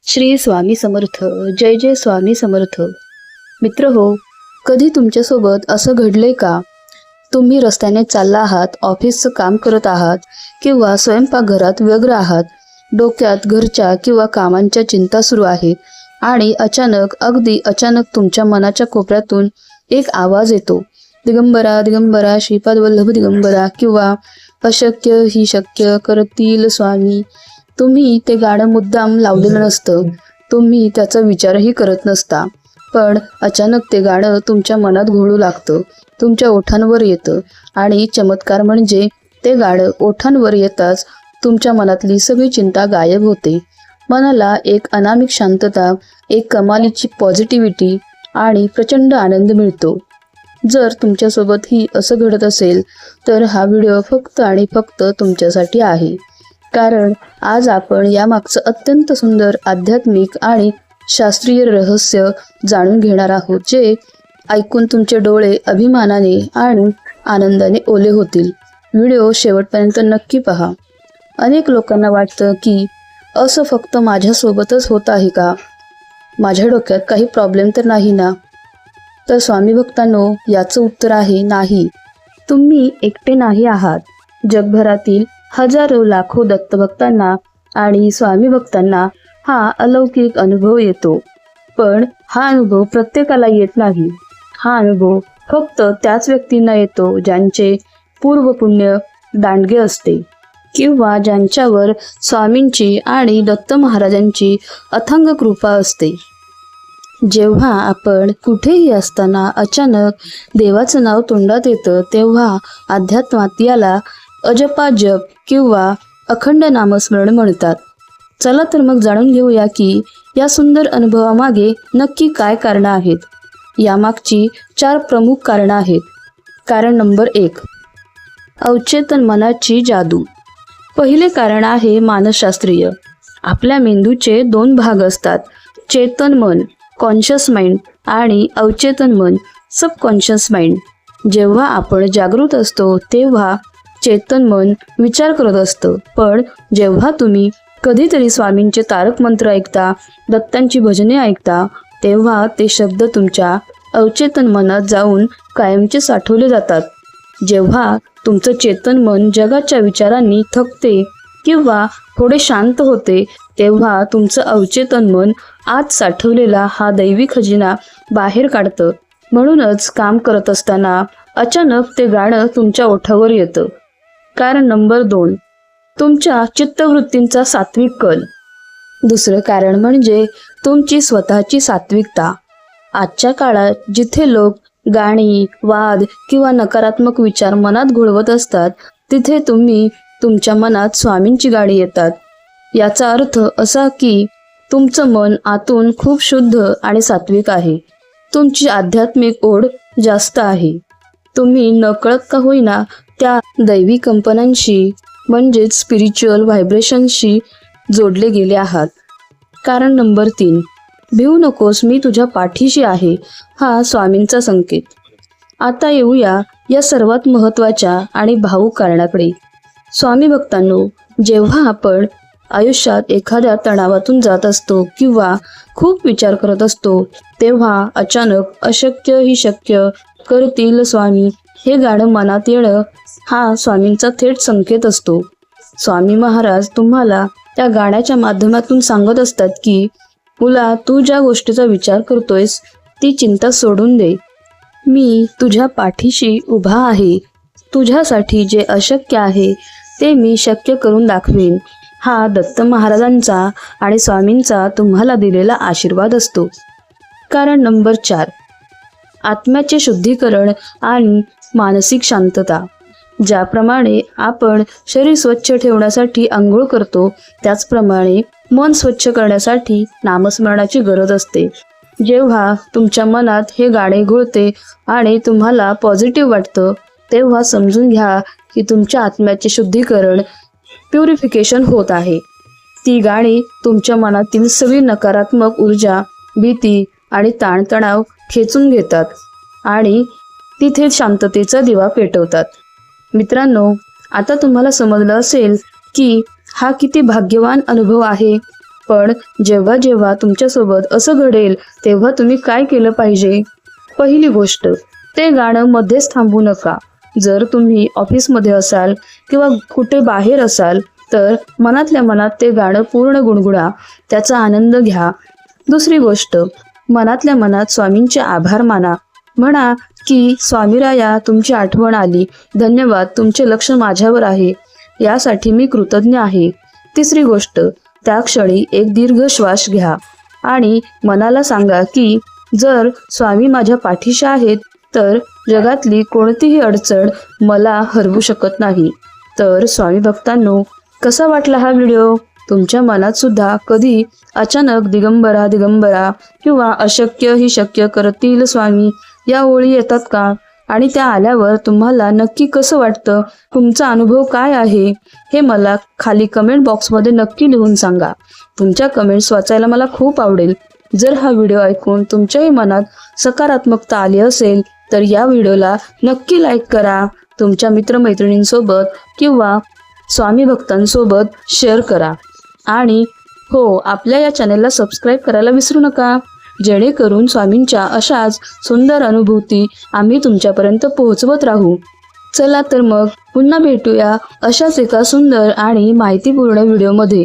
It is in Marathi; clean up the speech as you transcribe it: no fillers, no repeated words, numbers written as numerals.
श्री स्वामी समर्थ. जय जय स्वामी समर्थ. मित्र हो, कधी तुमच्यासोबत असं घडले का? तुम्ही रस्त्याने चालला आहात, ऑफिसचं काम करत आहात किंवा स्वयंपाकघरात व्यग्र आहात. डोक्यात घरच्या किंवा कामांच्या चिंता सुरू आहेत आणि अगदी अचानक तुमच्या मनाच्या कोपऱ्यातून एक आवाज येतो, दिगंबरा दिगंबरा श्रीपाद वल्लभ दिगंबरा, किंवा अशक्य ही शक्य करतील स्वामी. तुम्ही ते गाणं मुद्दाम लावलेलं नसतं, तुम्ही त्याचा विचारही करत नसता, पण अचानक ते गाणं तुमच्या मनात घोळू लागतं, तुमच्या ओठांवर येतं आणि चमत्कार म्हणजे ते गाणं ओठांवर येताच तुमच्या मनातली सगळी चिंता गायब होते. मनाला एक अनामिक शांतता, एक कमालीची पॉझिटिव्हिटी आणि प्रचंड आनंद मिळतो. जर तुमच्यासोबतही असं घडत असेल तर हा व्हिडिओ फक्त आणि फक्त तुमच्यासाठी आहे. कारण आज आपण यामागचं अत्यंत सुंदर आध्यात्मिक आणि शास्त्रीय रहस्य जाणून घेणार आहोत, जे ऐकून तुमचे डोळे अभिमानाने आणि आनंदाने ओले होतील. व्हिडिओ शेवटपर्यंत नक्की पहा. अनेक लोकांना वाटतं की असं फक्त माझ्यासोबतच होत आहे का? माझ्या डोक्यात काही प्रॉब्लेम तर नाही ना? तर स्वामी भक्तांनो, याचं उत्तर आहे नाही. तुम्ही एकटे नाही आहात. जगभरातील हजारो लाखो दत्तभक्तांना आणि स्वामी भक्तांना हा अलौकिक अनुभव येतो. पण हा अनुभव प्रत्येकाला येत नाही. हा अनुभव फक्त त्याच व्यक्तींना येतो ज्यांचे पूर्वपुण्य दांडगे असते, किंवा ज्यांच्यावर स्वामींची आणि दत्त महाराजांची अथांग कृपा असते. जेव्हा आपण कुठेही असताना अचानक देवाचं नाव तोंडात येतं, तेव्हा अध्यात्मात याला अजपा जप किंवा अखंड नामस्मरण म्हणतात. चला तर मग जाणून घेऊया की या सुंदर अनुभवामागे नक्की काय कारणं आहेत. यामागची 4 प्रमुख कारणं आहेत. कारण नंबर 1, अवचेतन मनाची जादू. पहिले कारण आहे मानसशास्त्रीय. आपल्या मेंदूचे 2 भाग असतात, चेतन मन कॉन्शियस माइंड आणि अवचेतन मन सबकॉन्शियस माइंड. जेव्हा आपण जागृत असतो तेव्हा चेतन मन विचार करत असतं, पण जेव्हा तुम्ही कधीतरी स्वामींचे तारक मंत्र ऐकता, दत्तांची भजने ऐकता, तेव्हा ते शब्द तुमच्या अवचेतन मनात जाऊन कायमचे साठवले जातात. जेव्हा तुमचं चेतन मन जगाच्या विचारांनी थकते किंवा थोडे शांत होते, तेव्हा तुमचं अवचेतन मन आत साठवलेला हा दैवी खजिना बाहेर काढतं. म्हणूनच काम करत असताना अचानक ते गाणं तुमच्या ओठावर येतं. कारण नंबर 2, तुमच्या चित्तवृत्तींचा सात्विक कल. दुसरं कारण म्हणजे तुमची स्वतःची सात्विकता. आजच्या काळात जिथे लोक गाणी, वाद किंवा नकारात्मक विचार मनात घोळवत असतात, तिथे तुम्ही तुमच्या मनात स्वामींची गाणी येतात. याचा अर्थ असा की तुमचं मन आतून खूप शुद्ध आणि सात्विक आहे. तुमची आध्यात्मिक ओढ जास्त आहे. तुम्ही नकळत का होईना त्या दैवी कंपनांशी म्हणजेच स्पिरिच्युअल व्हायब्रेशनशी जोडले गेले आहात. कारण नंबर 3, भिवू नकोस, मी तुझ्या पाठीशी आहे, हा स्वामींचा संकेत. आता येऊया या सर्वात महत्त्वाच्या आणि भावूक कारणाकडे. स्वामी भक्तांनो, जेव्हा आपण आयुष्यात एखाद्या तणावातून जात असतो किंवा खूप विचार करत असतो, तेव्हा अचानक अशक्य ही शक्य करतील स्वामी हे गाणं मनात येणं हा स्वामींचा थेट संकेत असतो. स्वामी महाराज तुम्हाला त्या गाण्याच्या माध्यमातून सांगत असतात की मुला, तू ज्या गोष्टीचा विचार करतोयस ती चिंता सोडून दे. मी तुझ्या पाठीशी उभा आहे. तुझ्यासाठी जे अशक्य आहे ते मी शक्य करून दाखवेन. हा दत्त महाराजांचा आणि स्वामींचा तुम्हाला दिलेला आशीर्वाद असतो. कारण नंबर 4, आत्म्याचे शुद्धीकरण आणि मानसिक शांतता. ज्याप्रमाणे आपण शरीर स्वच्छ ठेवण्यासाठी आंघोळ करतो, त्याचप्रमाणे मन स्वच्छ करण्यासाठी नामस्मरणाची गरज असते. जेव्हा तुमच्या मनात हे गाणे घोळते आणि तुम्हाला पॉझिटिव्ह वाटतं, तेव्हा समजून घ्या की तुमच्या आत्म्याचे शुद्धीकरण, प्युरिफिकेशन होत आहे. ती गाणी तुमच्या मनातील सगळी नकारात्मक ऊर्जा, भीती आणि ताणतणाव खेचून घेतात आणि तिथे शांततेचा दिवा पेटवतात. मित्रांनो, आता तुम्हाला समजलं असेल की हा किती भाग्यवान अनुभव आहे. पण जेव्हा जेव्हा तुमच्यासोबत असं घडेल तेव्हा तुम्ही काय केलं पाहिजे? पहिली गोष्ट, ते गाणं मध्येच थांबवू नका. जर तुम्ही ऑफिसमध्ये असाल किंवा कुठे बाहेर असाल तर मनातल्या मनात ते गाणं पूर्ण गुणगुणा, त्याचा आनंद घ्या. दुसरी गोष्ट, मनातल्या मनात स्वामींचे आभार माना. म्हणा की स्वामीराया, तुमची आठवण आली, धन्यवाद, तुमचे लक्ष माझ्यावर आहे, यासाठी मी कृतज्ञ आहे. तिसरी गोष्ट, त्या क्षणी एक दीर्घ श्वास घ्या आणि मनाला सांगा की जर स्वामी माझ्या पाठीशी आहेत तर जगातली कोणतीही अडचण मला हरवू शकत नाही. तर स्वामी भक्तांनो, कसा वाटला हा व्हिडिओ? तुमच्या मनात सुद्धा कधी अचानक दिगंबरा दिगंबरा किंवा अशक्य ही शक्य करतील स्वामी या ओळी येतात का? आणि त्या आल्यावर तुम्हाला नक्की कसं वाटतं? तुमचा अनुभव काय आहे हे मला खाली कमेंट बॉक्समध्ये नक्की लिहून सांगा. तुमच्या कमेंट्स वाचायला मला खूप आवडेल. जर हा व्हिडिओ ऐकून तुमच्याही मनात सकारात्मकता आली असेल तर या व्हिडिओला नक्की लाईक करा. तुमच्या मित्रमैत्रिणींसोबत किंवा स्वामी भक्तांसोबत शेअर करा. आणि हो, आपल्या या चॅनेलला सबस्क्राईब करायला विसरू नका, जेणेकरून स्वामींच्या अशाच सुंदर अनुभूती आम्ही तुमच्यापर्यंत पोहोचवत राहू. चला तर मग पुन्हा भेटूया अशाच एका सुंदर आणि माहितीपूर्ण व्हिडिओमध्ये.